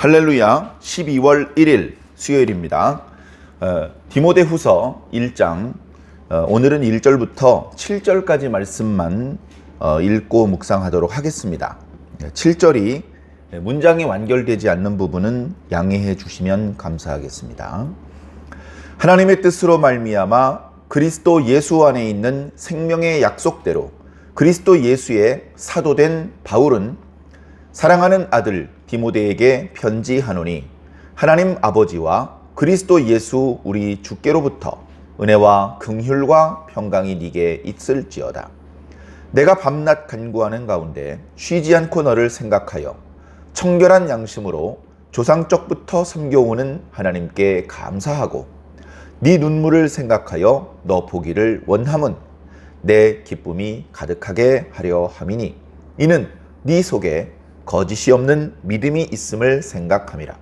할렐루야. 12월 1일 수요일입니다. 디모데후서 1장 오늘은 1절부터 7절까지 말씀만 읽고 묵상하도록 하겠습니다. 7절이 문장이 완결되지 않는 부분은 양해해 주시면 감사하겠습니다. 하나님의 뜻으로 말미암아 그리스도 예수 안에 있는 생명의 약속대로 그리스도 예수의 사도된 바울은 사랑하는 아들 디모데에게 편지하노니 하나님 아버지와 그리스도 예수 우리 주께로부터 은혜와 긍휼과 평강이 네게 있을지어다. 내가 밤낮 간구하는 가운데 쉬지 않고 너를 생각하여 청결한 양심으로 조상적부터 섬겨오는 하나님께 감사하고 네 눈물을 생각하여 너 보기를 원함은 내 기쁨이 가득하게 하려 함이니 이는 네 속에 거짓이 없는 믿음이 있음을 생각함이라.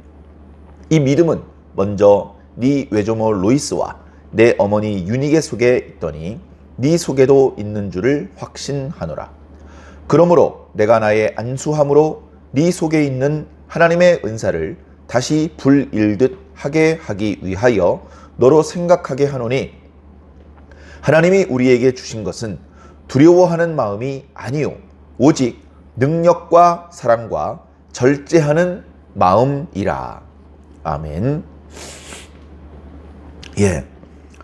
이 믿음은 먼저 네 외조모 로이스와 내 어머니 유니게 속에 있더니 네 속에도 있는 줄을 확신하노라. 그러므로 내가 나의 안수함으로 네 속에 있는 하나님의 은사를 다시 불일듯 하게 하기 위하여 너로 생각하게 하노니 하나님이 우리에게 주신 것은 두려워하는 마음이 아니요 오직 능력과 사랑과 절제하는 마음이라. 아멘.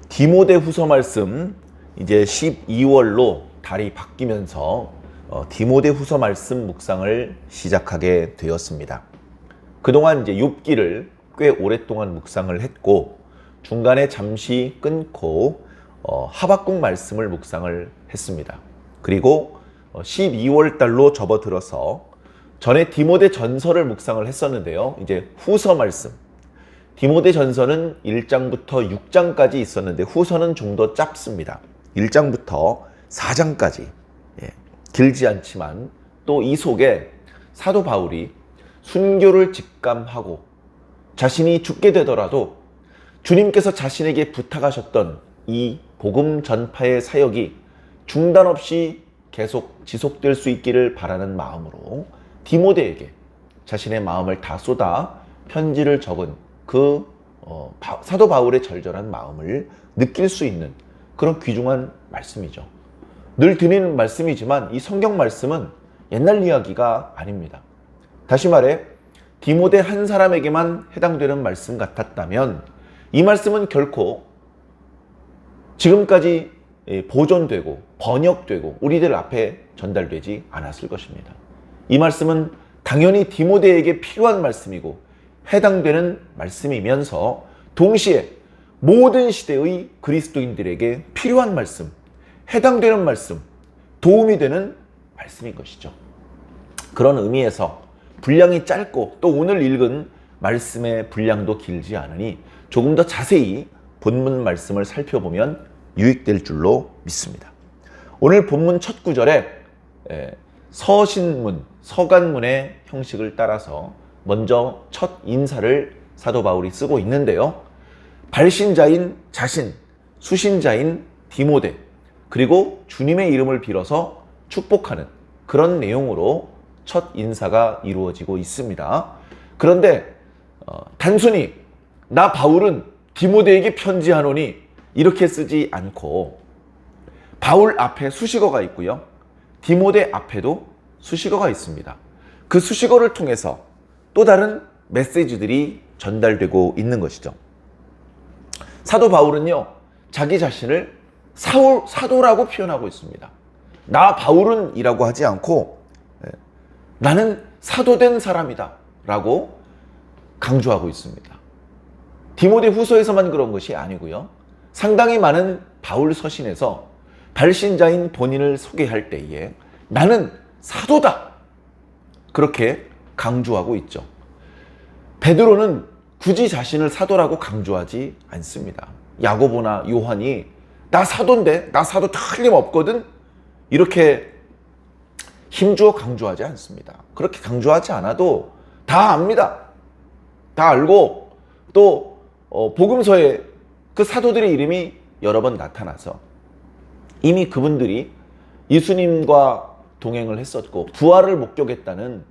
디모데후서 말씀 이제 12월로 달이 바뀌면서 디모데후서 말씀 묵상을 시작하게 되었습니다. 그동안 이제 욥기를 꽤 오랫동안 묵상을 했고 중간에 잠시 끊고 하박국 말씀을 묵상을 했습니다. 그리고 12월 달로 접어들어서 전에 디모데 전서를 묵상을 했었는데요. 이제 후서 말씀. 디모데 전서는 1장부터 6장까지 있었는데 후서는 좀 더 짧습니다. 1장부터 4장까지. 길지 않지만 또 이 속에 사도 바울이 순교를 직감하고 자신이 죽게 되더라도 주님께서 자신에게 부탁하셨던 이 복음 전파의 사역이 중단 없이 계속 지속될 수 있기를 바라는 마음으로 디모데에게 자신의 마음을 다 쏟아 편지를 적은 그 사도 바울의 절절한 마음을 느낄 수 있는 그런 귀중한 말씀이죠. 늘 드리는 말씀이지만 이 성경 말씀은 옛날 이야기가 아닙니다. 다시 말해 디모데 한 사람에게만 해당되는 말씀 같았다면 이 말씀은 결코 지금까지 보존되고 번역되고 우리들 앞에 전달되지 않았을 것입니다. 이 말씀은 당연히 디모데에게 필요한 말씀이고 해당되는 말씀이면서 동시에 모든 시대의 그리스도인들에게 필요한 말씀, 해당되는 말씀, 도움이 되는 말씀인 것이죠. 그런 의미에서 분량이 짧고 또 오늘 읽은 말씀의 분량도 길지 않으니 조금 더 자세히 본문 말씀을 살펴보면 유익될 줄로 믿습니다. 오늘 본문 첫 구절에 서신문, 서간문의 형식을 따라서 먼저 첫 인사를 사도 바울이 쓰고 있는데요. 발신자인 자신, 수신자인 디모데, 그리고 주님의 이름을 빌어서 축복하는 그런 내용으로 첫 인사가 이루어지고 있습니다. 그런데 단순히 나 바울은 디모데에게 편지하노니 이렇게 쓰지 않고 바울 앞에 수식어가 있고요. 디모데 앞에도 수식어가 있습니다. 그 수식어를 통해서 또 다른 메시지들이 전달되고 있는 것이죠. 사도 바울은요, 자기 자신을 사도라고 표현하고 있습니다. 나 바울은 이라고 하지 않고 나는 사도된 사람이다 라고 강조하고 있습니다. 디모데 후서에서만 그런 것이 아니고요. 상당히 많은 바울 서신에서 발신자인 본인을 소개할 때에 나는 사도다 그렇게 강조하고 있죠. 베드로는 굳이 자신을 사도라고 강조하지 않습니다. 야고보나 요한이 나 사도인데 나 사도 틀림없거든 이렇게 힘주어 강조하지 않습니다. 그렇게 강조하지 않아도 다 압니다. 다 알고 또 복음서에 그 사도들의 이름이 여러 번 나타나서 이미 그분들이 예수님과 동행을 했었고 부활을 목격했다는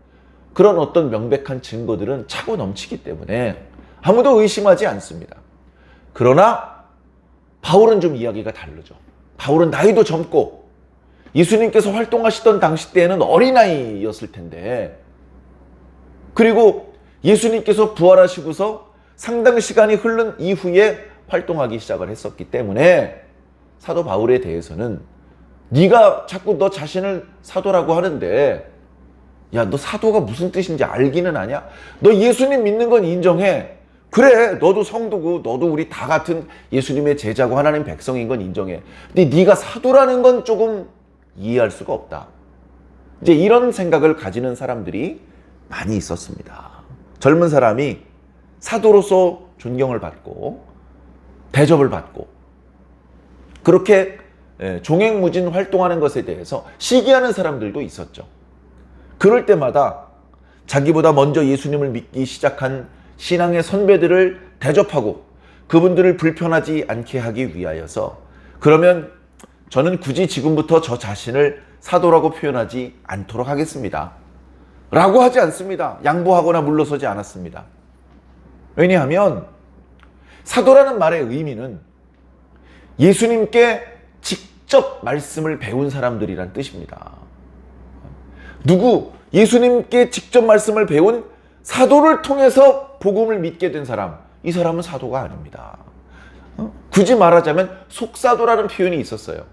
그런 어떤 명백한 증거들은 차고 넘치기 때문에 아무도 의심하지 않습니다. 그러나 바울은 좀 이야기가 다르죠. 바울은 나이도 젊고 예수님께서 활동하시던 당시 때에는 어린아이였을 텐데, 그리고 예수님께서 부활하시고서 상당 시간이 흐른 이후에 활동하기 시작을 했었기 때문에 사도 바울에 대해서는 네가 자꾸 너 자신을 사도라고 하는데, 야, 너 사도가 무슨 뜻인지 알기는 아냐? 너 예수님 믿는 건 인정해. 그래, 너도 성도고 너도 우리 다 같은 예수님의 제자고 하나님 백성인 건 인정해. 근데 네가 사도라는 건 조금 이해할 수가 없다. 이제 이런 생각을 가지는 사람들이 많이 있었습니다. 젊은 사람이 사도로서 존경을 받고 대접을 받고 그렇게 종횡무진 활동하는 것에 대해서 시기하는 사람들도 있었죠. 그럴 때마다 자기보다 먼저 예수님을 믿기 시작한 신앙의 선배들을 대접하고 그분들을 불편하지 않게 하기 위하여서, 그러면 저는 굳이 지금부터 저 자신을 사도라고 표현하지 않도록 하겠습니다 라고 하지 않습니다. 양보하거나 물러서지 않았습니다. 왜냐하면 사도라는 말의 의미는 예수님께 직접 말씀을 배운 사람들이란 뜻입니다. 예수님께 직접 말씀을 배운 사도를 통해서 복음을 믿게 된 사람, 이 사람은 사도가 아닙니다. 굳이 말하자면 속사도라는 표현이 있었어요.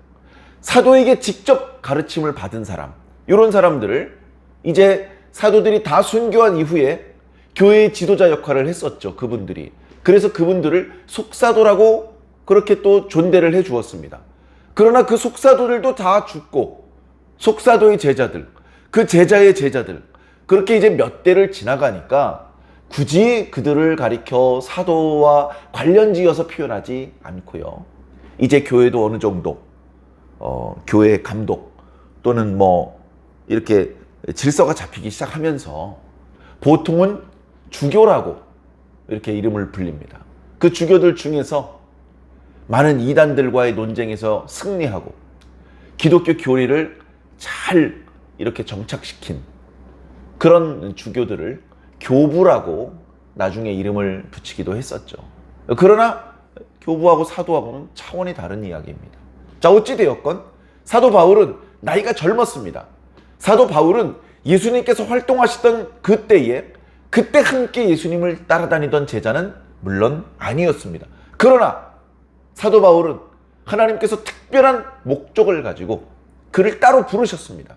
사도에게 직접 가르침을 받은 사람, 이런 사람들을 이제 사도들이 다 순교한 이후에 교회의 지도자 역할을 했었죠. 그분들이. 그래서 그분들을 속사도라고 그렇게 또 존대를 해 주었습니다. 그러나 그 속사도들도 다 죽고 속사도의 제자들, 그 제자의 제자들, 그렇게 이제 몇 대를 지나가니까 굳이 그들을 가리켜 사도와 관련지어서 표현하지 않고요. 이제 교회도 어느 정도 교회 감독 또는 뭐 이렇게 질서가 잡히기 시작하면서 보통은 주교라고 이렇게 이름을 불립니다. 그 주교들 중에서 많은 이단들과의 논쟁에서 승리하고 기독교 교리를 잘 이렇게 정착시킨 그런 주교들을 교부라고 나중에 이름을 붙이기도 했었죠. 그러나 교부하고 사도하고는 차원이 다른 이야기입니다. 자, 어찌되었건 사도 바울은 나이가 젊었습니다. 사도 바울은 예수님께서 활동하시던 그때 함께 예수님을 따라다니던 제자는 물론 아니었습니다. 그러나 사도 바울은 하나님께서 특별한 목적을 가지고 그를 따로 부르셨습니다.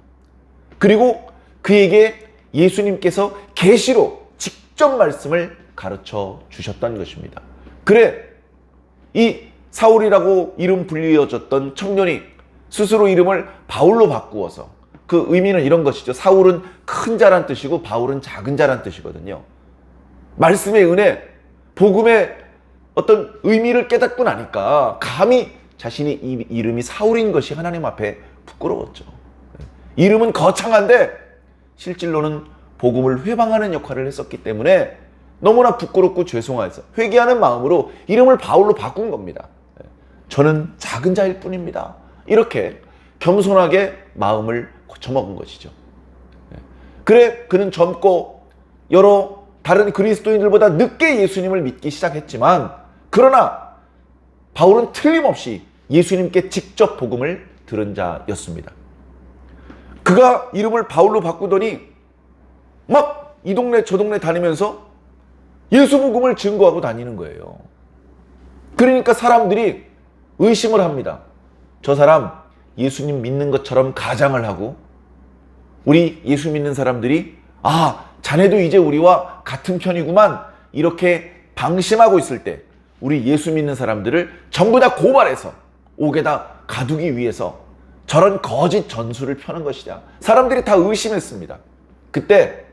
그리고 그에게 예수님께서 계시로 직접 말씀을 가르쳐 주셨던 것입니다. 그래, 이 사울이라고 이름 불리어졌던 청년이 스스로 이름을 바울로 바꾸어서, 그 의미는 이런 것이죠. 사울은 큰 자란 뜻이고 바울은 작은 자란 뜻이거든요. 말씀의 은혜, 복음의 어떤 의미를 깨닫고 나니까 감히 자신이 이 이름이 사울인 것이 하나님 앞에 부끄러웠죠. 이름은 거창한데 실질로는 복음을 회방하는 역할을 했었기 때문에 너무나 부끄럽고 죄송해서 회개하는 마음으로 이름을 바울로 바꾼 겁니다. 저는 작은 자일 뿐입니다. 이렇게 겸손하게 마음을 고쳐먹은 것이죠. 그래, 그는 젊고 여러 다른 그리스도인들보다 늦게 예수님을 믿기 시작했지만, 그러나 바울은 틀림없이 예수님께 직접 복음을 들은 자였습니다. 그가 이름을 바울로 바꾸더니 막 이 동네 저 동네 다니면서 예수 복음을 증거하고 다니는 거예요. 그러니까 사람들이 의심을 합니다. 저 사람 예수님 믿는 것처럼 가장을 하고, 우리 예수 믿는 사람들이 자네도 이제 우리와 같은 편이구만, 이렇게 방심하고 있을 때 우리 예수 믿는 사람들을 전부 다 고발해서 옥에다 가두기 위해서 저런 거짓 전술을 펴는 것이다. 사람들이 다 의심했습니다. 그때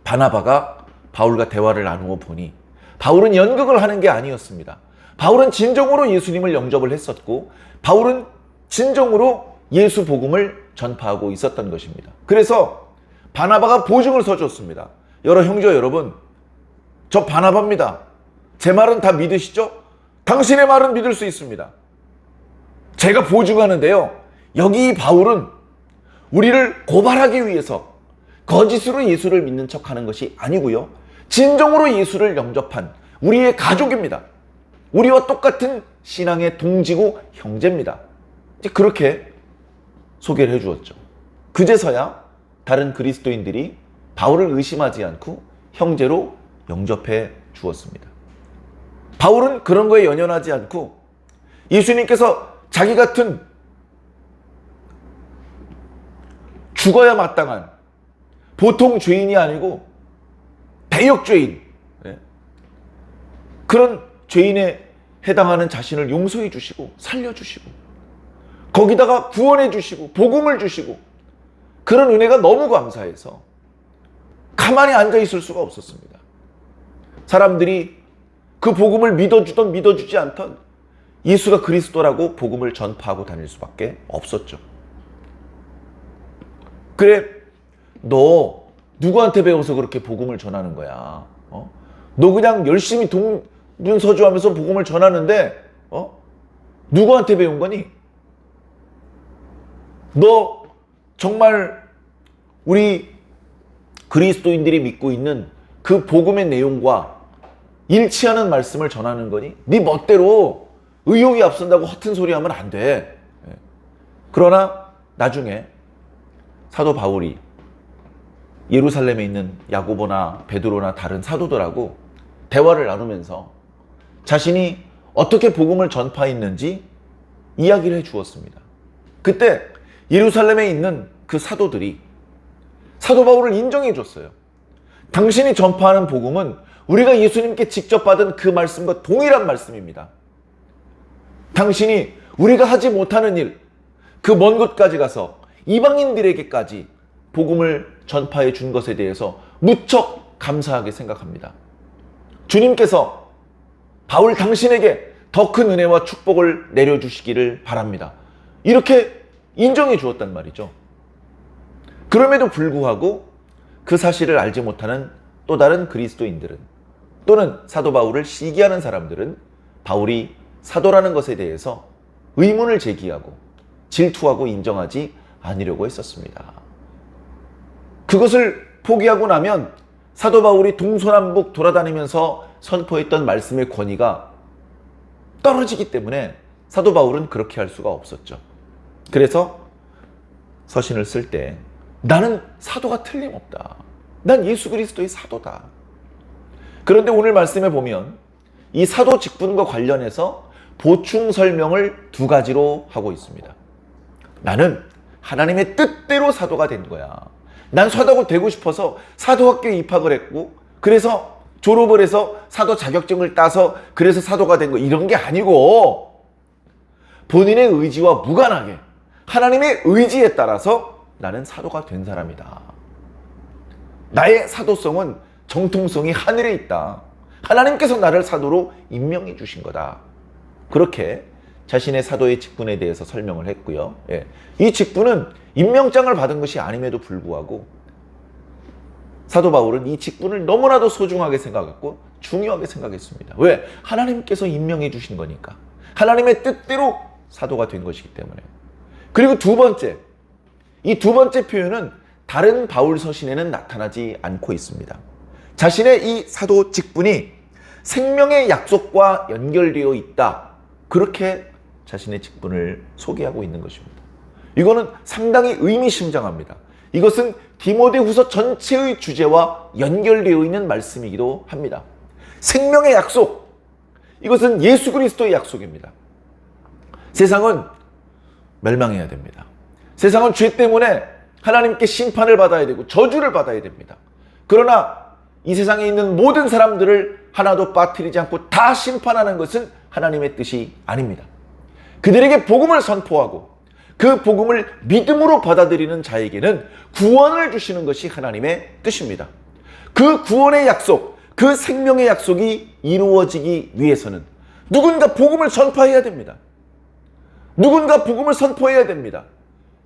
바나바가 바울과 대화를 나누어 보니 바울은 연극을 하는 게 아니었습니다. 바울은 진정으로 예수님을 영접을 했었고, 바울은 진정으로 예수 복음을 전파하고 있었던 것입니다. 그래서 바나바가 보증을 서줬습니다. 여러 형제 여러분, 저 바나바입니다. 제 말은 다 믿으시죠? 당신의 말은 믿을 수 있습니다. 제가 보증하는데요, 여기 바울은 우리를 고발하기 위해서 거짓으로 예수를 믿는 척하는 것이 아니고요. 진정으로 예수를 영접한 우리의 가족입니다. 우리와 똑같은 신앙의 동지고 형제입니다. 이제 그렇게 소개를 해주었죠. 그제서야 다른 그리스도인들이 바울을 의심하지 않고 형제로 영접해 주었습니다. 바울은 그런 거에 연연하지 않고 예수님께서 자기 같은 죽어야 마땅한 보통 죄인이 아니고 대역죄인, 그런 죄인에 해당하는 자신을 용서해 주시고 살려주시고 거기다가 구원해 주시고 복음을 주시고 그런 은혜가 너무 감사해서 가만히 앉아 있을 수가 없었습니다. 사람들이 그 복음을 믿어주던 믿어주지 않던 예수가 그리스도라고 복음을 전파하고 다닐 수밖에 없었죠. 그래, 너 누구한테 배워서 그렇게 복음을 전하는 거야? 너 그냥 열심히 동분서주하면서 복음을 전하는데 누구한테 배운 거니? 너 정말 우리 그리스도인들이 믿고 있는 그 복음의 내용과 일치하는 말씀을 전하는 거니? 네 멋대로 의욕이 앞선다고 허튼 소리 하면 안 돼. 그러나 나중에 사도 바울이 예루살렘에 있는 야고보나 베드로나 다른 사도들하고 대화를 나누면서 자신이 어떻게 복음을 전파했는지 이야기를 해 주었습니다. 그때 예루살렘에 있는 그 사도들이 사도 바울을 인정해 줬어요. 당신이 전파하는 복음은 우리가 예수님께 직접 받은 그 말씀과 동일한 말씀입니다. 당신이 우리가 하지 못하는 일, 그 먼 곳까지 가서 이방인들에게까지 복음을 전파해 준 것에 대해서 무척 감사하게 생각합니다. 주님께서 바울 당신에게 더 큰 은혜와 축복을 내려주시기를 바랍니다. 이렇게 인정해 주었단 말이죠. 그럼에도 불구하고 그 사실을 알지 못하는 또 다른 그리스도인들은 또는 사도 바울을 시기하는 사람들은 바울이 사도라는 것에 대해서 의문을 제기하고 질투하고 인정하지 않으려고 했었습니다. 그것을 포기하고 나면 사도 바울이 동서남북 돌아다니면서 선포했던 말씀의 권위가 떨어지기 때문에 사도 바울은 그렇게 할 수가 없었죠. 그래서 서신을 쓸 때 나는 사도가 틀림없다. 난 예수 그리스도의 사도다. 그런데 오늘 말씀에 보면 이 사도 직분과 관련해서 보충 설명을 두 가지로 하고 있습니다. 나는 하나님의 뜻대로 사도가 된 거야. 난 사도가 되고 싶어서 사도학교에 입학을 했고 그래서 졸업을 해서 사도 자격증을 따서 그래서 사도가 된 거 이런 게 아니고 본인의 의지와 무관하게 하나님의 의지에 따라서 나는 사도가 된 사람이다. 나의 사도성은 정통성이 하늘에 있다. 하나님께서 나를 사도로 임명해 주신 거다. 그렇게 자신의 사도의 직분에 대해서 설명을 했고요. 이 직분은 임명장을 받은 것이 아님에도 불구하고 사도 바울은 이 직분을 너무나도 소중하게 생각했고 중요하게 생각했습니다. 왜? 하나님께서 임명해 주신 거니까. 하나님의 뜻대로 사도가 된 것이기 때문에. 그리고 두 번째, 이 두 번째 표현은 다른 바울 서신에는 나타나지 않고 있습니다. 자신의 이 사도 직분이 생명의 약속과 연결되어 있다. 그렇게 자신의 직분을 소개하고 있는 것입니다. 이거는 상당히 의미심장합니다. 이것은 디모데후서 전체의 주제와 연결되어 있는 말씀이기도 합니다. 생명의 약속, 이것은 예수 그리스도의 약속입니다. 세상은 멸망해야 됩니다. 세상은 죄 때문에 하나님께 심판을 받아야 되고 저주를 받아야 됩니다. 그러나 이 세상에 있는 모든 사람들을 하나도 빠뜨리지 않고 다 심판하는 것은 하나님의 뜻이 아닙니다. 그들에게 복음을 선포하고 그 복음을 믿음으로 받아들이는 자에게는 구원을 주시는 것이 하나님의 뜻입니다. 그 구원의 약속, 그 생명의 약속이 이루어지기 위해서는 누군가 복음을 전파해야 됩니다. 누군가 복음을 선포해야 됩니다.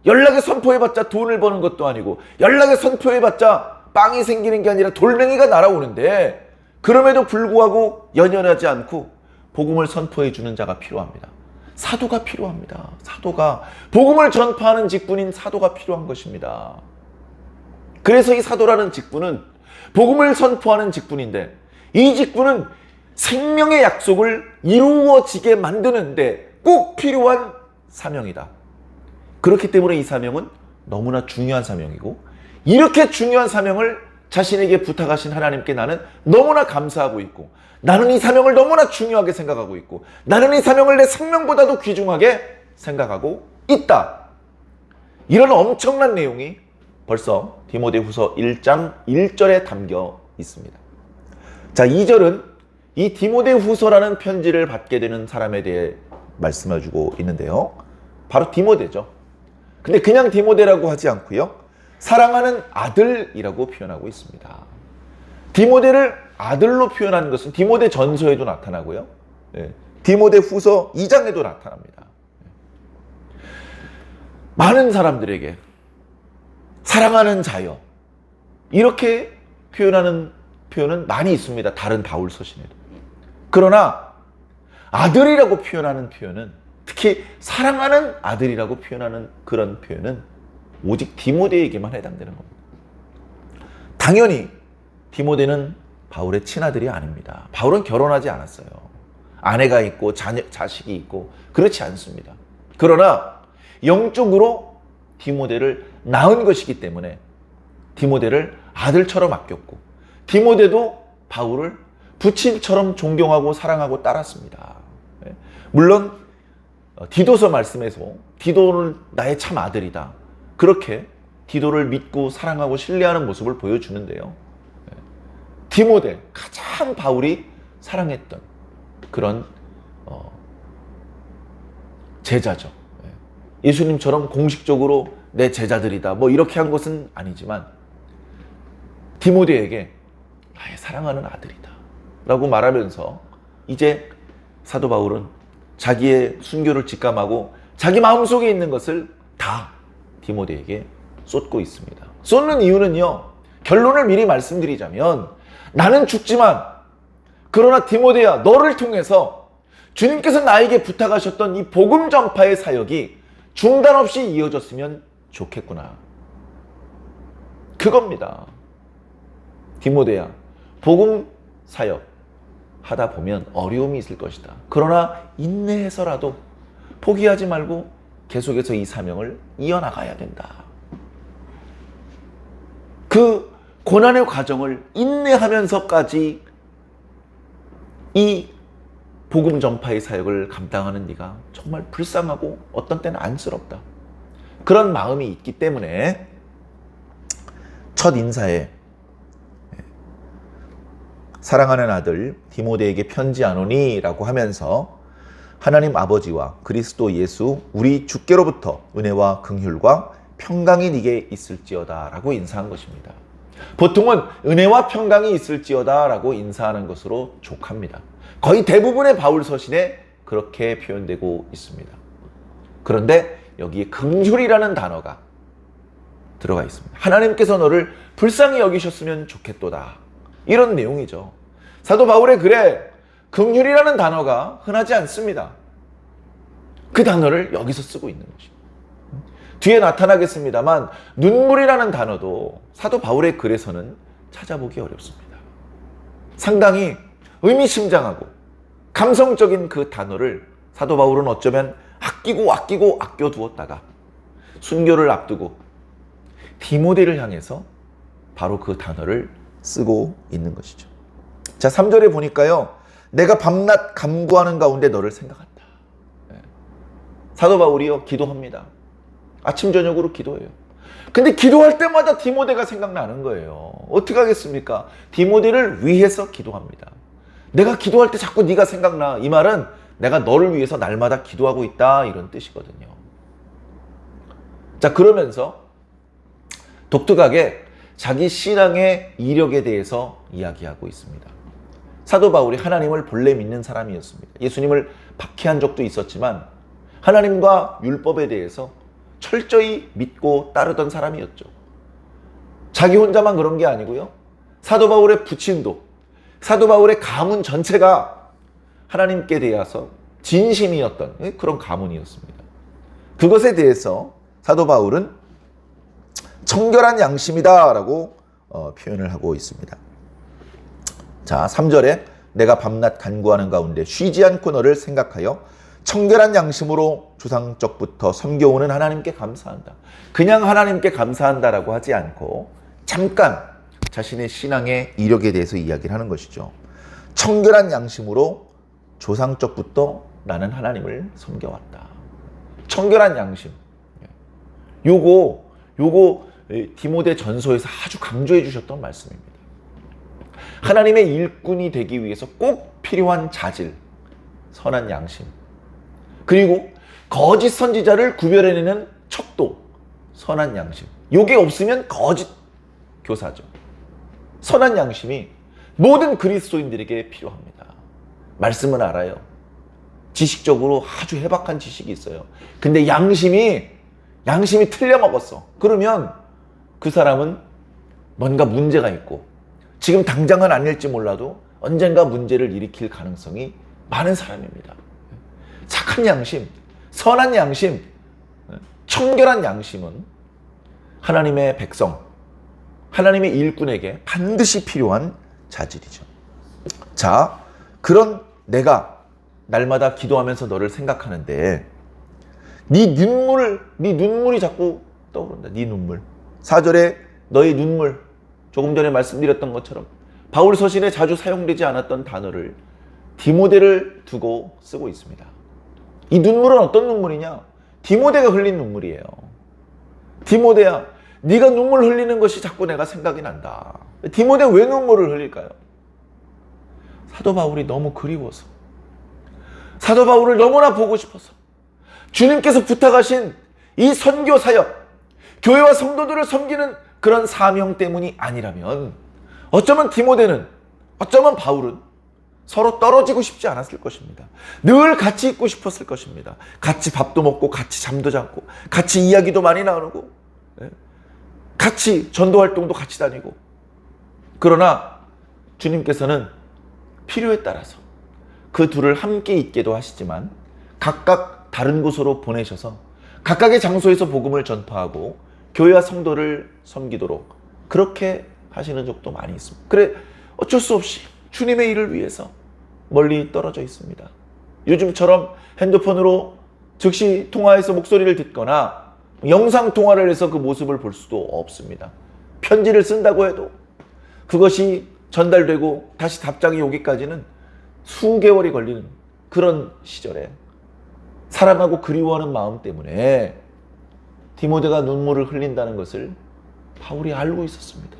연락에 선포해봤자 돈을 버는 것도 아니고 연락에 선포해봤자 빵이 생기는 게 아니라 돌멩이가 날아오는데 그럼에도 불구하고 연연하지 않고 복음을 선포해주는 자가 필요합니다. 사도가 필요합니다. 사도가 복음을 전파하는 직분인 사도가 필요한 것입니다. 그래서 이 사도라는 직분은 복음을 선포하는 직분인데, 이 직분은 생명의 약속을 이루어지게 만드는데 꼭 필요한 사명이다. 그렇기 때문에 이 사명은 너무나 중요한 사명이고, 이렇게 중요한 사명을 자신에게 부탁하신 하나님께 나는 너무나 감사하고 있고, 나는 이 사명을 너무나 중요하게 생각하고 있고, 나는 이 사명을 내 생명보다도 귀중하게 생각하고 있다. 이런 엄청난 내용이 벌써 디모데후서 1장 1절에 담겨 있습니다. 자, 2절은 이 디모데후서라는 편지를 받게 되는 사람에 대해 말씀해주고 있는데요. 바로 디모데죠. 근데 그냥 디모데라고 하지 않고요, 사랑하는 아들이라고 표현하고 있습니다. 디모데를 아들로 표현하는 것은 디모데 전서에도 나타나고요, 디모데후서 2장에도 나타납니다. 많은 사람들에게 사랑하는 자여, 이렇게 표현하는 표현은 많이 있습니다. 다른 바울 서신에도. 그러나 아들이라고 표현하는 표현은, 특히 사랑하는 아들이라고 표현하는 그런 표현은 오직 디모데에게만 해당되는 겁니다. 당연히 디모데는 바울의 친아들이 아닙니다. 바울은 결혼하지 않았어요. 아내가 있고 자식이 있고 그렇지 않습니다. 그러나 영적으로 디모데를 낳은 것이기 때문에 디모데를 아들처럼 아꼈고, 디모데도 바울을 부친처럼 존경하고 사랑하고 따랐습니다. 물론 디도서 말씀에서 디도는 나의 참 아들이다, 그렇게 디도를 믿고 사랑하고 신뢰하는 모습을 보여주는데요, 디모데, 가장 바울이 사랑했던 그런 제자죠. 예수님처럼 공식적으로 내 제자들이다 뭐 이렇게 한 것은 아니지만, 디모데에게 나의 사랑하는 아들이다 라고 말하면서 이제 사도 바울은 자기의 순교를 직감하고 자기 마음속에 있는 것을 다 디모데에게 쏟고 있습니다. 쏟는 이유는요, 결론을 미리 말씀드리자면, 나는 죽지만 그러나 디모데야, 너를 통해서 주님께서 나에게 부탁하셨던 이 복음 전파의 사역이 중단 없이 이어졌으면 좋겠구나, 그겁니다. 디모데야, 복음 사역 하다 보면 어려움이 있을 것이다. 그러나 인내해서라도 포기하지 말고 계속해서 이 사명을 이어나가야 된다. 그 고난의 과정을 인내하면서까지 이 복음 전파의 사역을 감당하는 네가 정말 불쌍하고 어떤 때는 안쓰럽다. 그런 마음이 있기 때문에 첫 인사에 사랑하는 아들 디모데에게 편지하노니 라고 하면서 하나님 아버지와 그리스도 예수 우리 주께로부터 은혜와 긍휼과 평강이 네게 있을지어다 라고 인사한 것입니다. 보통은 은혜와 평강이 있을지어다 라고 인사하는 것으로 족합니다. 거의 대부분의 바울 서신에 그렇게 표현되고 있습니다. 그런데 여기에 긍휼이라는 단어가 들어가 있습니다. 하나님께서 너를 불쌍히 여기셨으면 좋겠도다, 이런 내용이죠. 사도 바울의 글에 긍휼이라는 단어가 흔하지 않습니다. 그 단어를 여기서 쓰고 있는 것입니다. 뒤에 나타나겠습니다만 눈물이라는 단어도 사도 바울의 글에서는 찾아보기 어렵습니다. 상당히 의미심장하고 감성적인 그 단어를 사도 바울은 어쩌면 아끼고 아껴두었다가 순교를 앞두고 디모데를 향해서 바로 그 단어를 쓰고 있는 것이죠. 자, 3절에 보니까요, 내가 밤낮 간구하는 가운데 너를 생각한다. 사도 바울이요, 기도합니다. 아침 저녁으로 기도해요. 근데 기도할 때마다 디모데가 생각나는 거예요. 어떻게 하겠습니까? 디모데를 위해서 기도합니다. 내가 기도할 때 자꾸 네가 생각나. 이 말은 내가 너를 위해서 날마다 기도하고 있다, 이런 뜻이거든요. 자, 그러면서 독특하게 자기 신앙의 이력에 대해서 이야기하고 있습니다. 사도 바울이 하나님을 본래 믿는 사람이었습니다. 예수님을 박해한 적도 있었지만 하나님과 율법에 대해서 철저히 믿고 따르던 사람이었죠. 자기 혼자만 그런 게 아니고요, 사도 바울의 부친도, 사도 바울의 가문 전체가 하나님께 대해서 진심이었던 그런 가문이었습니다. 그것에 대해서 사도 바울은 청결한 양심이다라고 표현을 하고 있습니다. 자, 3절에 내가 밤낮 간구하는 가운데 쉬지 않고 너를 생각하여 청결한 양심으로 조상적부터 섬겨오는 하나님께 감사한다. 그냥 하나님께 감사한다라고 하지 않고 잠깐 자신의 신앙의 이력에 대해서 이야기를 하는 것이죠. 청결한 양심으로 조상적부터 나는 하나님을 섬겨왔다. 청결한 양심. 요거 디모데 전서에서 아주 강조해 주셨던 말씀입니다. 하나님의 일꾼이 되기 위해서 꼭 필요한 자질, 선한 양심. 그리고 거짓 선지자를 구별해내는 척도, 선한 양심. 요게 없으면 거짓 교사죠. 선한 양심이 모든 그리스도인들에게 필요합니다. 말씀은 알아요. 지식적으로 아주 해박한 지식이 있어요. 근데 양심이 틀려먹었어. 그러면 그 사람은 뭔가 문제가 있고 지금 당장은 아닐지 몰라도 언젠가 문제를 일으킬 가능성이 많은 사람입니다. 착한 양심, 선한 양심, 청결한 양심은 하나님의 백성, 하나님의 일꾼에게 반드시 필요한 자질이죠. 자, 그런 내가 날마다 기도하면서 너를 생각하는데 네 눈물이 자꾸 떠오른다. 네 눈물. 4절에 너의 눈물, 조금 전에 말씀드렸던 것처럼 바울 서신에 자주 사용되지 않았던 단어를 디모데를 두고 쓰고 있습니다. 이 눈물은 어떤 눈물이냐? 디모데가 흘린 눈물이에요. 디모데야, 네가 눈물 흘리는 것이 자꾸 내가 생각이 난다. 디모데 왜 눈물을 흘릴까요? 사도 바울이 너무 그리워서, 사도 바울을 너무나 보고 싶어서, 주님께서 부탁하신 이 선교 사역, 교회와 성도들을 섬기는 그런 사명 때문이 아니라면 어쩌면 디모데는, 어쩌면 바울은 서로 떨어지고 싶지 않았을 것입니다. 늘 같이 있고 싶었을 것입니다. 같이 밥도 먹고 같이 잠도 자고 같이 이야기도 많이 나누고 같이 전도활동도 같이 다니고. 그러나 주님께서는 필요에 따라서 그 둘을 함께 있게도 하시지만 각각 다른 곳으로 보내셔서 각각의 장소에서 복음을 전파하고 교회와 성도를 섬기도록 그렇게 하시는 적도 많이 있습니다. 그래, 어쩔 수 없이 주님의 일을 위해서 멀리 떨어져 있습니다. 요즘처럼 핸드폰으로 즉시 통화해서 목소리를 듣거나 영상 통화를 해서 그 모습을 볼 수도 없습니다. 편지를 쓴다고 해도 그것이 전달되고 다시 답장이 오기까지는 수개월이 걸리는 그런 시절에 사랑하고 그리워하는 마음 때문에 디모데가 눈물을 흘린다는 것을 바울이 알고 있었습니다.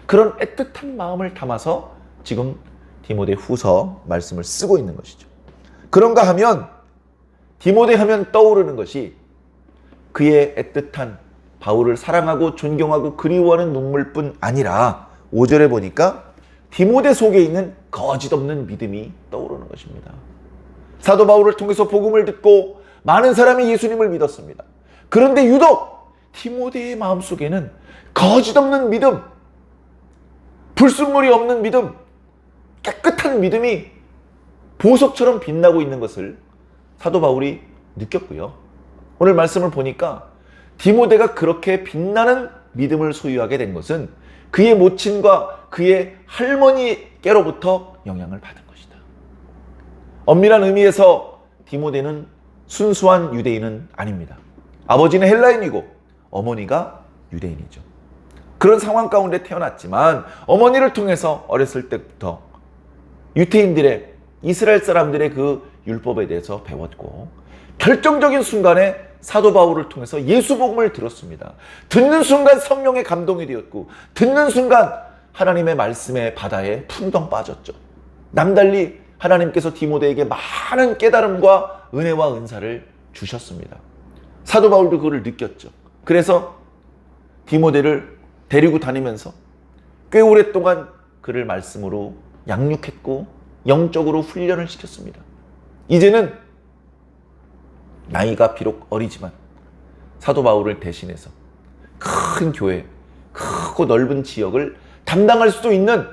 그런 애틋한 마음을 담아서 지금 디모데 후서 말씀을 쓰고 있는 것이죠. 그런가 하면 디모데 하면 떠오르는 것이 그의 애틋한 바울을 사랑하고 존경하고 그리워하는 눈물뿐 아니라 5절에 보니까 디모데 속에 있는 거짓없는 믿음이 떠오르는 것입니다. 사도 바울을 통해서 복음을 듣고 많은 사람이 예수님을 믿었습니다. 그런데 유독 디모데의 마음속에는 거짓없는 믿음, 불순물이 없는 믿음, 깨끗한 믿음이 보석처럼 빛나고 있는 것을 사도 바울이 느꼈고요. 오늘 말씀을 보니까 디모데가 그렇게 빛나는 믿음을 소유하게 된 것은 그의 모친과 그의 할머니께로부터 영향을 받은 것이다. 엄밀한 의미에서 디모데는 순수한 유대인은 아닙니다. 아버지는 헬라인이고 어머니가 유대인이죠. 그런 상황 가운데 태어났지만 어머니를 통해서 어렸을 때부터 유대인들의, 이스라엘 사람들의 그 율법에 대해서 배웠고 결정적인 순간에 사도 바울을 통해서 예수 복음을 들었습니다. 듣는 순간 성령의 감동이 되었고 듣는 순간 하나님의 말씀의 바다에 풍덩 빠졌죠. 남달리 하나님께서 디모데에게 많은 깨달음과 은혜와 은사를 주셨습니다. 사도 바울도 그걸 느꼈죠. 그래서 디모데를 데리고 다니면서 꽤 오랫동안 그를 말씀으로 양육했고 영적으로 훈련을 시켰습니다. 이제는 나이가 비록 어리지만 사도 바울을 대신해서 큰 교회, 크고 넓은 지역을 담당할 수도 있는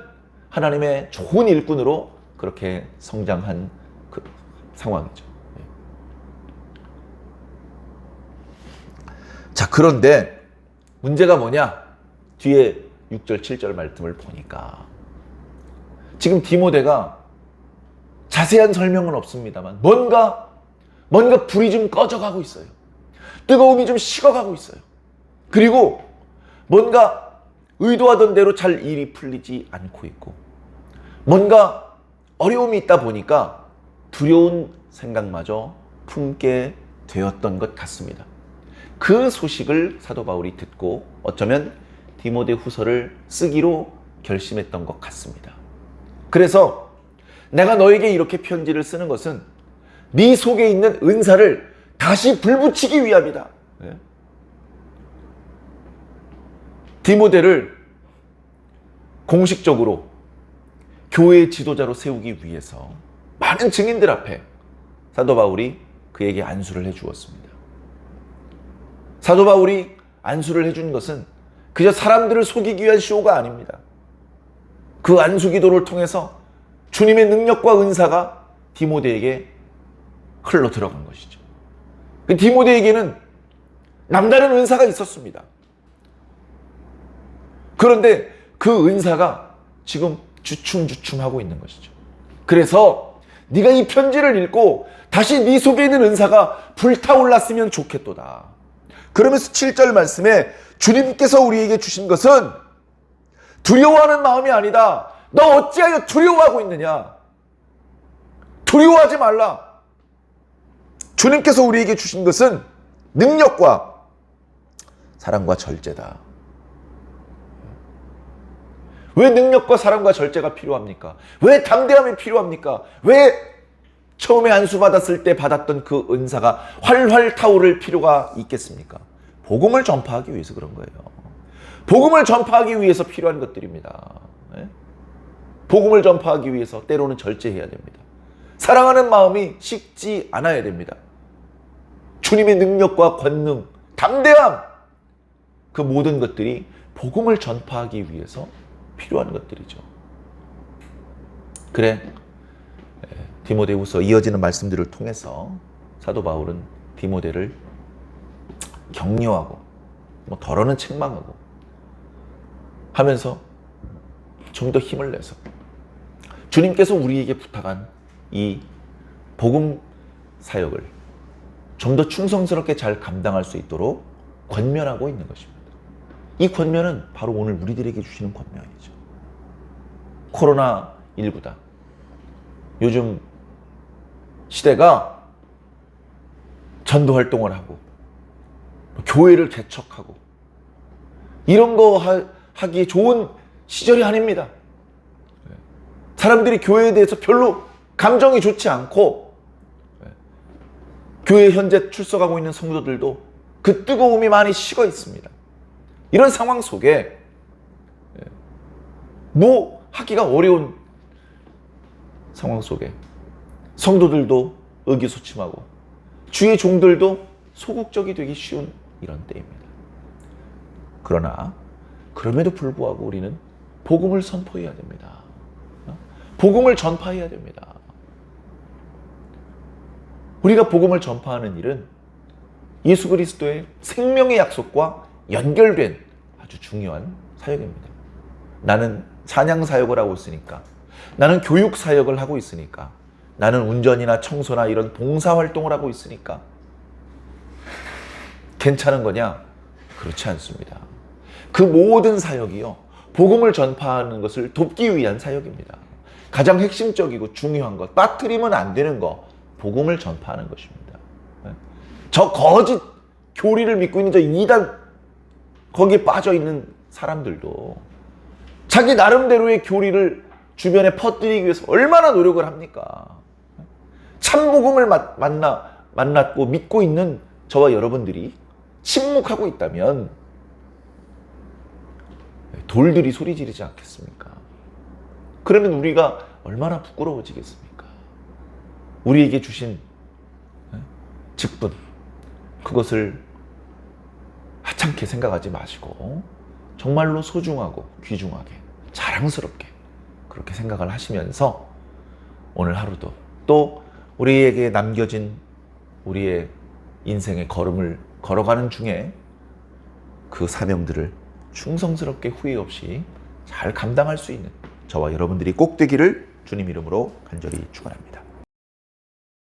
하나님의 좋은 일꾼으로 그렇게 성장한 그 상황이죠. 자, 그런데 문제가 뭐냐? 뒤에 6절, 7절 말씀을 보니까 지금 디모데가 자세한 설명은 없습니다만 뭔가 불이 좀 꺼져가고 있어요. 뜨거움이 좀 식어가고 있어요. 그리고 뭔가 의도하던 대로 잘 일이 풀리지 않고 있고 뭔가 어려움이 있다 보니까 두려운 생각마저 품게 되었던 것 같습니다. 그 소식을 사도 바울이 듣고 어쩌면 디모데 후서를 쓰기로 결심했던 것 같습니다. 그래서 내가 너에게 이렇게 편지를 쓰는 것은 네 속에 있는 은사를 다시 불붙이기 위함이다. 디모데를 공식적으로 교회의 지도자로 세우기 위해서 많은 증인들 앞에 사도 바울이 그에게 안수를 해주었습니다. 사도 바울이 안수를 해준 것은 그저 사람들을 속이기 위한 쇼가 아닙니다. 그 안수 기도를 통해서 주님의 능력과 은사가 디모데에게 흘러 들어간 것이죠. 디모데에게는 남다른 은사가 있었습니다. 그런데 그 은사가 지금 주춤주춤하고 있는 것이죠. 그래서 네가 이 편지를 읽고 다시 네 속에 있는 은사가 불타올랐으면 좋겠도다. 그러면서 7절 말씀에 주님께서 우리에게 주신 것은 두려워하는 마음이 아니다. 너 어찌하여 두려워하고 있느냐? 두려워하지 말라. 주님께서 우리에게 주신 것은 능력과 사랑과 절제다. 왜 능력과 사랑과 절제가 필요합니까? 왜 담대함이 필요합니까? 왜 처음에 안수받았을 때 받았던 그 은사가 활활 타오를 필요가 있겠습니까? 복음을 전파하기 위해서 그런 거예요. 복음을 전파하기 위해서 필요한 것들입니다. 복음을 전파하기 위해서 때로는 절제해야 됩니다. 사랑하는 마음이 식지 않아야 됩니다. 주님의 능력과 권능, 담대함, 그 모든 것들이 복음을 전파하기 위해서 필요한 것들이죠. 그래, 디모데후서 이어지는 말씀들을 통해서 사도 바울은 디모데를 격려하고 덜어는 책망하고 하면서 좀 더 힘을 내서 주님께서 우리에게 부탁한 이 복음 사역을 좀 더 충성스럽게 잘 감당할 수 있도록 권면하고 있는 것입니다. 이 권면은 바로 오늘 우리들에게 주시는 권면이죠. 코로나19다. 요즘 시대가 전도 활동을 하고 교회를 개척하고 이런 거 하기에 좋은 시절이 아닙니다. 사람들이 교회에 대해서 별로 감정이 좋지 않고 교회에 현재 출석하고 있는 성도들도 그 뜨거움이 많이 식어 있습니다. 이런 상황 속에 뭐 하기가 어려운 상황 속에 성도들도 의기소침하고 주의 종들도 소극적이 되기 쉬운 이런 때입니다. 그러나 그럼에도 불구하고 우리는 복음을 선포해야 됩니다. 복음을 전파해야 됩니다. 우리가 복음을 전파하는 일은 예수 그리스도의 생명의 약속과 연결된 아주 중요한 사역입니다. 나는 찬양 사역을 하고 있으니까, 나는 교육 사역을 하고 있으니까, 나는 운전이나 청소나 이런 봉사 활동을 하고 있으니까 괜찮은 거냐? 그렇지 않습니다. 그 모든 사역이요, 복음을 전파하는 것을 돕기 위한 사역입니다. 가장 핵심적이고 중요한 것, 빠뜨리면 안 되는 거, 복음을 전파하는 것입니다. 저 거짓 교리를 믿고 있는 저 이단, 거기에 빠져 있는 사람들도 자기 나름대로의 교리를 주변에 퍼뜨리기 위해서 얼마나 노력을 합니까? 참 복음을 만났고 믿고 있는 저와 여러분들이 침묵하고 있다면 돌들이 소리 지르지 않겠습니까? 그러면 우리가 얼마나 부끄러워지겠습니까? 우리에게 주신 직분, 그것을 하찮게 생각하지 마시고 정말로 소중하고 귀중하게 자랑스럽게 그렇게 생각을 하시면서 오늘 하루도 또 우리에게 남겨진 우리의 인생의 걸음을 걸어가는 중에 그 사명들을 충성스럽게 후회 없이 잘 감당할 수 있는 저와 여러분들이 꼭 되기를 주님 이름으로 간절히 축원합니다.